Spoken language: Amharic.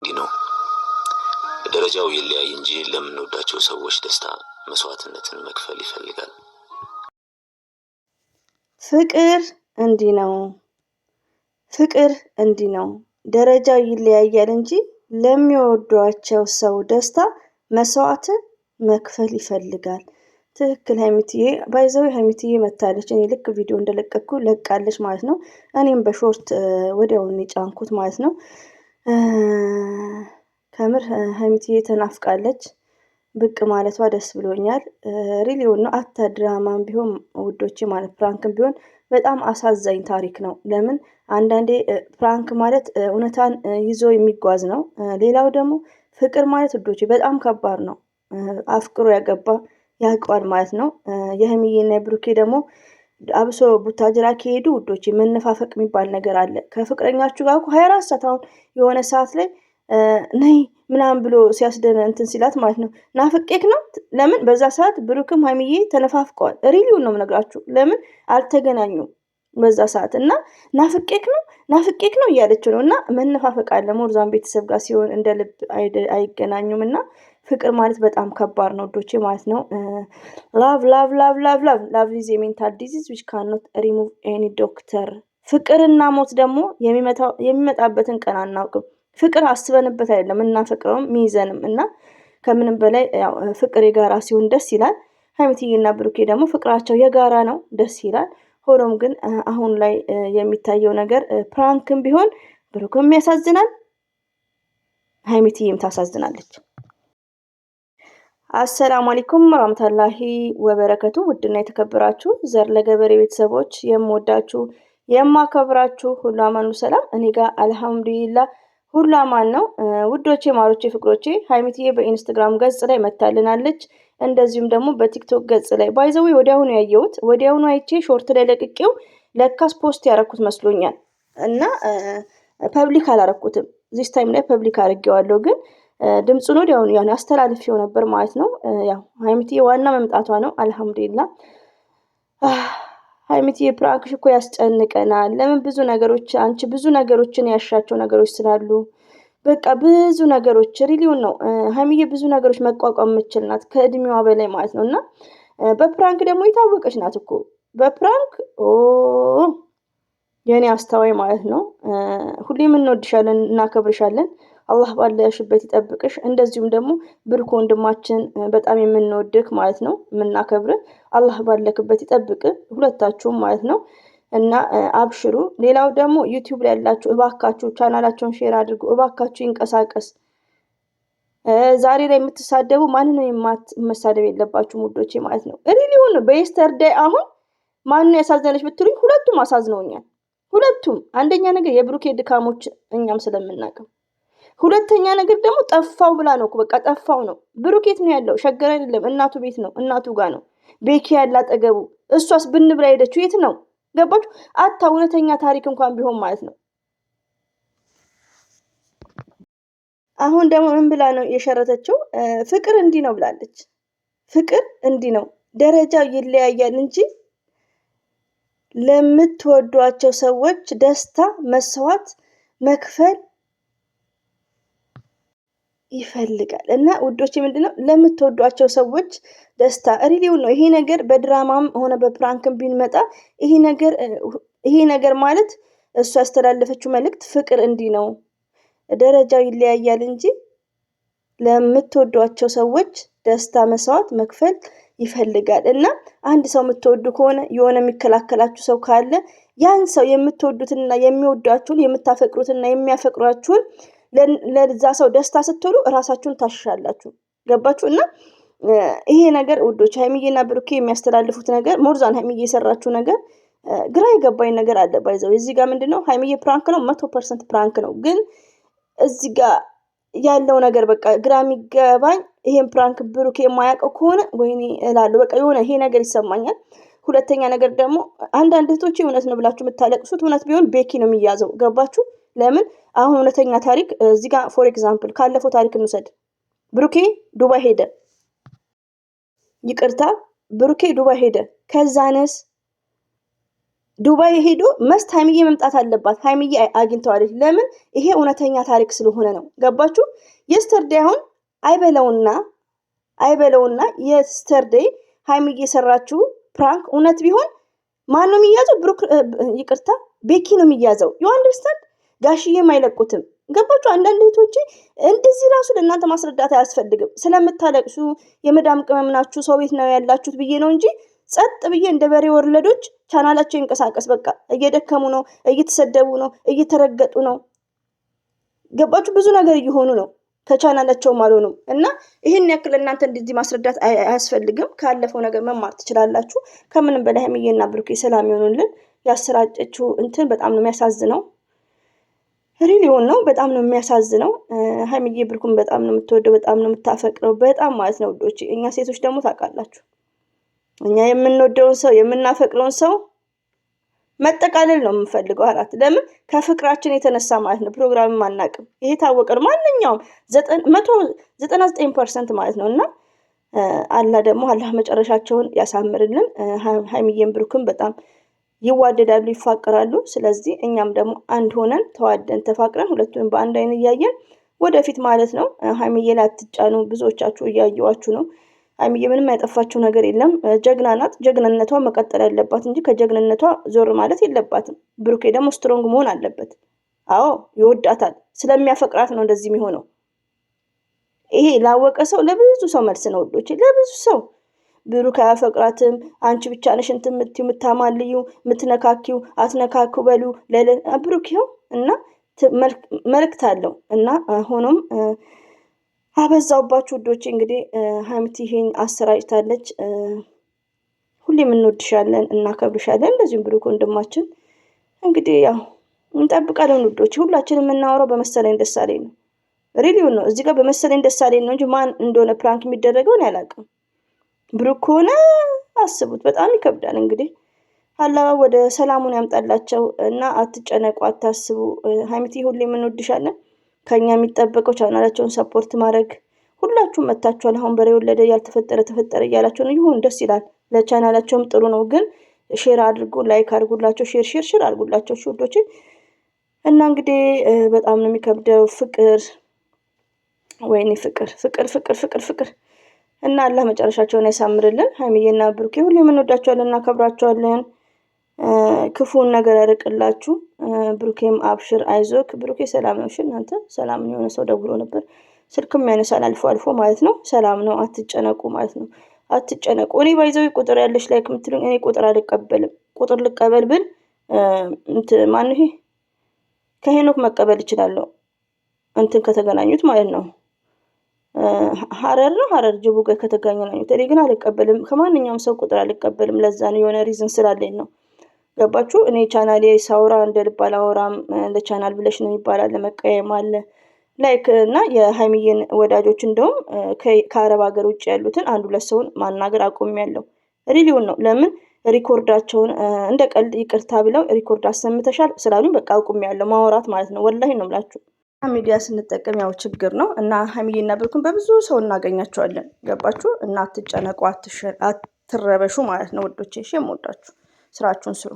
እንዲህ ነው። ደረጃው ይለያይ እንጂ ለምንወዳቸው ሰዎች ደስታ መስዋዕትነትን መክፈል ይፈልጋል። ፍቅር እንዲህ ነው። ፍቅር እንዲህ ነው። ደረጃው ይለያያል እንጂ ለሚወዷቸው ሰው ደስታ መስዋዕትን መክፈል ይፈልጋል። ትክክል ሀይሚትዬ። ባይዘው ሀይሚትዬ መታለች። እኔ ልክ ቪዲዮ እንደለቀኩ ለቃለች ማለት ነው። እኔም በሾርት ወዲያውን የጫንኩት ማለት ነው። ከምር ሀይሚትዬ ተናፍቃለች። ብቅ ማለቷ ደስ ብሎኛል። ሪሊውን ነው አታ ድራማም ቢሆን ውዶቼ ማለት ፕራንክም ቢሆን በጣም አሳዛኝ ታሪክ ነው። ለምን አንዳንዴ ፕራንክ ማለት እውነታን ይዞ የሚጓዝ ነው። ሌላው ደግሞ ፍቅር ማለት ውዶቼ በጣም ከባድ ነው። አፍቅሮ ያገባ ያውቀዋል ማለት ነው። የሀይሚዬና የብሩኬ ደግሞ አብሶ ቡታጅራ ከሄዱ ውዶቼ መነፋፈቅ የሚባል ነገር አለ። ከፍቅረኛችሁ ጋር እኮ 24 ሰዓት አሁን የሆነ ሰዓት ላይ ነይ ምናምን ብሎ ሲያስደነ እንትን ሲላት ማለት ነው ናፍቄክ ነው። ለምን በዛ ሰዓት ብሩክም ሀይሚዬ ተነፋፍቀዋል። ሪሊውን ነው የምነግራችሁ። ለምን አልተገናኙም በዛ ሰዓት እና ናፍቄክ ነው እያለችው ነው። እና መነፋፈቅ አለ። ሞርዛን ቤተሰብ ጋር ሲሆን እንደ ልብ አይገናኙም። እና ፍቅር ማለት በጣም ከባድ ነው ዶቼ ማለት ነው። ላቭ ላቭ ላቭ ላቭ ላቭ ላቭ ኢዝ ሜንታል ዲዚዝ ዊች ካኖት ሪሙቭ ኤኒ ዶክተር። ፍቅርና ሞት ደግሞ የሚመጣበትን ቀን አናውቅም። ፍቅር አስበንበት አይደለም እናፈቅረውም ሚይዘንም እና ከምንም በላይ ፍቅር የጋራ ሲሆን ደስ ይላል። ሀይሚትዬና ብሩኬ ደግሞ ፍቅራቸው የጋራ ነው፣ ደስ ይላል። ሆኖም ግን አሁን ላይ የሚታየው ነገር ፕራንክም ቢሆን ብሩክም ያሳዝናል፣ ሀይሚትዬም ታሳዝናለች። አሰላሙ አለይኩም ወራህመቱላሂ ወበረከቱ። ውድና የተከበራችሁ ዘር ለገበሬ ቤተሰቦች የምወዳችሁ የማከብራችሁ ሁሉ አማኑ ሰላም፣ እኔ ጋር አልሐምዱሊላህ ሁሉ አማን ነው። ውዶቼ ማሮቼ ፍቅሮቼ ሀይሚትዬ በኢንስታግራም ገጽ ላይ መታልናለች። እንደዚሁም ደግሞ በቲክቶክ ገጽ ላይ ባይዘዌ ወዲያውኑ ያየሁት ወዲያውኑ አይቼ ሾርት ላይ ለቅቄው ለካስ ፖስት ያረኩት መስሎኛል እና ፐብሊክ አላረኩትም። ዚስ ታይም ላይ ፐብሊክ አድርጌዋለሁ ግን ድምፁን ወዲያውኑ ያን አስተላልፌው ነበር ማለት ነው። ያው ሀይሚትዬ ዋና መምጣቷ ነው። አልሐምዱሊላህ ሀይሚትዬ ፕራንክሽ እኮ ያስጨንቀናል። ለምን ብዙ ነገሮች አንቺ ብዙ ነገሮችን ያሻቸው ነገሮች ስላሉ በቃ ብዙ ነገሮች ሪሊውን ነው። ሀይሚዬ ብዙ ነገሮች መቋቋም የምችል ናት ከእድሜዋ በላይ ማለት ነው። እና በፕራንክ ደግሞ የታወቀች ናት እኮ በፕራንክ የኔ አስተዋይ ማለት ነው። ሁሌም እንወድሻለን፣ እናከብርሻለን። አላህ ባለሽበት ይጠብቅሽ። እንደዚሁም ደግሞ ብሩክ ወንድማችን በጣም የምንወድክ ማለት ነው፣ የምናከብር። አላህ ባለክበት ይጠብቅ ሁለታችሁም ማለት ነው። እና አብሽሩ። ሌላው ደግሞ ዩቲዩብ ላይ ያላችሁ እባካችሁ ቻናላቸውን ሼር አድርጉ። እባካችሁ ይንቀሳቀስ። ዛሬ ላይ የምትሳደቡ ማንንም መሳደብ የለባችሁ ሙዶቼ ማለት ነው። ሪሊውን በየስተርዳይ አሁን ማንን ያሳዘነች ብትሉኝ ሁለቱም አሳዝነውኛል። ሁለቱም አንደኛ ነገር የብሩኬ ድካሞች እኛም ስለምናውቀው፣ ሁለተኛ ነገር ደግሞ ጠፋው ብላ ነው። በቃ ጠፋው ነው። ብሩክ የት ነው ያለው? ሸገር አይደለም፣ እናቱ ቤት ነው። እናቱ ጋር ነው ቤኪ ያለ አጠገቡ። እሷስ ብን ብላ ሄደችው የት ነው? ገባችሁ? አታ እውነተኛ ታሪክ እንኳን ቢሆን ማለት ነው። አሁን ደግሞ ምን ብላ ነው የሸረተችው? ፍቅር እንዲህ ነው ብላለች። ፍቅር እንዲህ ነው፣ ደረጃው ይለያያል እንጂ ለምትወዷቸው ሰዎች ደስታ መስዋዕት መክፈል ይፈልጋል። እና ውዶቼ ምንድነው ለምትወዷቸው ሰዎች ደስታ ሪሊውን ነው። ይሄ ነገር በድራማም ሆነ በፕራንክም ቢንመጣ ይሄ ነገር ማለት እሱ ያስተላለፈችው መልእክት ፍቅር እንዲህ ነው፣ ደረጃው ይለያያል እንጂ ለምትወዷቸው ሰዎች ደስታ መስዋዕት መክፈል ይፈልጋል። እና አንድ ሰው የምትወዱ ከሆነ የሆነ የሚከላከላችሁ ሰው ካለ ያን ሰው የምትወዱትና የሚወዷችሁን የምታፈቅሩትና የሚያፈቅሯችሁን ለዛ ሰው ደስታ ስትሉ እራሳችሁን ታሻላችሁ። ገባችሁ? እና ይሄ ነገር ውዶች ሀይሚዬና ብሩኬ የሚያስተላልፉት ነገር ሞርዛን ሀይሚዬ የሰራችው ነገር ግራ የገባኝ ነገር አለ። ባይዘው እዚህ ጋር ምንድነው ሀይሚዬ ፕራንክ ነው 100% ፕራንክ ነው። ግን እዚህ ጋር ያለው ነገር በቃ ግራ የሚገባኝ ይሄን ፕራንክ ብሩኬ የማያውቀው ከሆነ ወይኔ እላለሁ። በቃ የሆነ ይሄ ነገር ይሰማኛል። ሁለተኛ ነገር ደግሞ አንዳንድ እህቶቼ እውነት ነው ብላችሁ የምታለቅሱት እውነት ቢሆን ቤኪ ነው የሚያዘው። ገባችሁ? ለምን አሁን እውነተኛ ታሪክ እዚህ ጋር ፎር ኤግዛምፕል ካለፈው ታሪክ እንውሰድ። ብሩኬ ዱባይ ሄደ። ይቅርታ ብሩኬ ዱባይ ሄደ። ከዛንስ ዱባይ ሄዶ መስት ሀይሚዬ መምጣት አለባት። ሀይሚዬ አግኝተዋለች። ለምን? ይሄ እውነተኛ ታሪክ ስለሆነ ነው። ገባችሁ? የስተርዴይ አሁን አይበለውና የስተርዴይ ሀይሚዬ የሰራችው ፕራንክ እውነት ቢሆን ማን ነው የሚያዘው? ብሩክ ይቅርታ ቤኪ ነው የሚያዘው። ዩ አንደርስታንድ? ጋሽዬም አይለቁትም። ገባችሁ? አንዳንድ እህቶቼ እንደዚህ ራሱ ለእናንተ ማስረዳት አያስፈልግም። ስለምታለቅሱ የመዳም ቅመም ናችሁ ሰው ቤት ነው ያላችሁት ብዬ ነው እንጂ ጸጥ ብዬ እንደ በሬ ወርለዶች ቻናላቸው ይንቀሳቀስ። በቃ እየደከሙ ነው፣ እየተሰደቡ ነው፣ እየተረገጡ ነው። ገባችሁ? ብዙ ነገር እየሆኑ ነው፣ ከቻናላቸውም አልሆኑም። እና ይህን ያክል እናንተ እንደዚህ ማስረዳት አያስፈልግም። ካለፈው ነገር መማር ትችላላችሁ። ከምንም በላይ ሀይሚዬና ብሩኬ ሰላም ይሆኑልን። ያሰራጨችው እንትን በጣም ነው የሚያሳዝነው። ሪሊዮን ነው። በጣም ነው የሚያሳዝነው። ሀይሚዬ ብሩክን በጣም ነው የምትወደው፣ በጣም ነው የምታፈቅረው፣ በጣም ማለት ነው ውዶች። እኛ ሴቶች ደግሞ ታውቃላችሁ፣ እኛ የምንወደውን ሰው የምናፈቅረውን ሰው መጠቃለል ነው የምንፈልገው። አራት ለምን? ከፍቅራችን የተነሳ ማለት ነው። ፕሮግራምም አናውቅም። ይሄ ታወቀ። ማንኛውም 99% ማለት ነው። እና አላህ መጨረሻቸውን ያሳምርልን። ሀይሚዬን ብሩክን በጣም ይዋደዳሉ፣ ይፋቀራሉ። ስለዚህ እኛም ደግሞ አንድ ሆነን ተዋደን ተፋቅረን ሁለቱንም በአንድ አይን እያየን ወደፊት ማለት ነው። ሀይሚዬ ላይ አትጫኑ። ብዙዎቻችሁ እያየዋችሁ ነው። ሀይሚዬ ምንም ያጠፋችው ነገር የለም። ጀግና ናት። ጀግንነቷ መቀጠል ያለባት እንጂ ከጀግንነቷ ዞር ማለት የለባትም። ብሩኬ ደግሞ ስትሮንግ መሆን አለበት። አዎ ይወዳታል። ስለሚያፈቅራት ነው እንደዚህ የሚሆነው። ይሄ ላወቀ ሰው ለብዙ ሰው መልስ ነው ወዶች፣ ለብዙ ሰው ብሩክ አያፈቅራትም፣ አንቺ ብቻ ነሽ እንትን የምትይው የምታማልዩ የምትነካኪው አትነካኩ በሉ ብሩክ ይኸው እና መልክት አለው። እና ሆኖም አበዛውባችሁ ውዶቼ። እንግዲህ ሀይሚቲ ይሄን አሰራጭታለች። ሁሌም እንወድሻለን፣ እናከብርሻለን። እንደዚሁም ብሩክ ወንድማችን እንግዲህ ያው እንጠብቃለን ውዶቼ። ሁላችንም የምናወራው በመሰለኝ ደሳለኝ ነው። ሪሊውን ነው እዚህ ጋር በመሰለኝ ደሳለኝ ነው እንጂ ማን እንደሆነ ፕራንክ የሚደረገውን ያላቅም። ብሩክ ከሆነ አስቡት፣ በጣም ይከብዳል። እንግዲህ አላህ ወደ ሰላሙን ያምጣላቸው እና አትጨነቁ፣ አታስቡ። ሀይሚቲ ሁሌም እንወድሻለን። ከኛ የሚጠበቀው ቻናላቸውን ሰፖርት ማድረግ። ሁላችሁም መታችኋል። አሁን በሬ ወለደ ያልተፈጠረ ተፈጠረ እያላቸው ነው። ይሁን ደስ ይላል። ለቻናላቸውም ጥሩ ነው። ግን ሼር አድርጉ፣ ላይክ አድርጉላቸው፣ ሼር አድርጉላቸው ውዶቼ። እና እንግዲህ በጣም ነው የሚከብደው። ፍቅር ወይኔ ፍቅር እና አላህ መጨረሻቸውን ያሳምርልን። ሀይሚዬና ብሩኬ ሁሌም እንወዳቸዋለን፣ እናከብራቸዋለን። ክፉን ነገር ያርቅላችሁ። ብሩኬም አብሽር አይዞክ። ብሩኬ ሰላም ነው። እሺ እናንተ ሰላም ነው። የሆነ ሰው ደውሎ ነበር፣ ስልክም ያነሳል አልፎ አልፎ ማለት ነው። ሰላም ነው፣ አትጨነቁ ማለት ነው። አትጨነቁ። እኔ ባይዘው ቁጥር ያለሽ ላይ ከምትሉኝ እኔ ቁጥር አልቀበልም። ቁጥር ልቀበል ብል ማን ይሄ ከሄኖክ መቀበል እችላለሁ፣ እንትን ከተገናኙት ማለት ነው። ሀረር ጅቡ ጋር ከተገናኙት። እኔ ግን አልቀበልም፣ ከማንኛውም ሰው ቁጥር አልቀበልም። ለዛ ነው፣ የሆነ ሪዝን ስላለኝ ነው። ገባችሁ? እኔ ቻናሌ ሳውራ እንደ ልብ አላወራም። ለቻናል ብለሽ ነው ይባላል፣ ለመቀየም አለ ላይክ እና የሀይሚዬን ወዳጆች እንደውም ከአረብ ሀገር ውጭ ያሉትን አንድ ሁለት ሰውን ማናገር አቁሜያለሁ። ሪሊውን ነው። ለምን ሪኮርዳቸውን እንደ ቀልድ ይቅርታ ብለው ሪኮርድ አሰምተሻል ስላሉኝ በቃ አቁሜያለሁ ማውራት ማለት ነው። ወላሂ ነው የምላችሁ። ሚዲያ ስንጠቀም ያው ችግር ነው እና ሀይሚዬና ብሩክን በብዙ ሰው እናገኛቸዋለን። ገባችሁ? እና አትጨነቁ፣ አትረበሹ ማለት ነው ውዶቼ። እሺ የምወዳችሁ ስራችሁን ስሩ።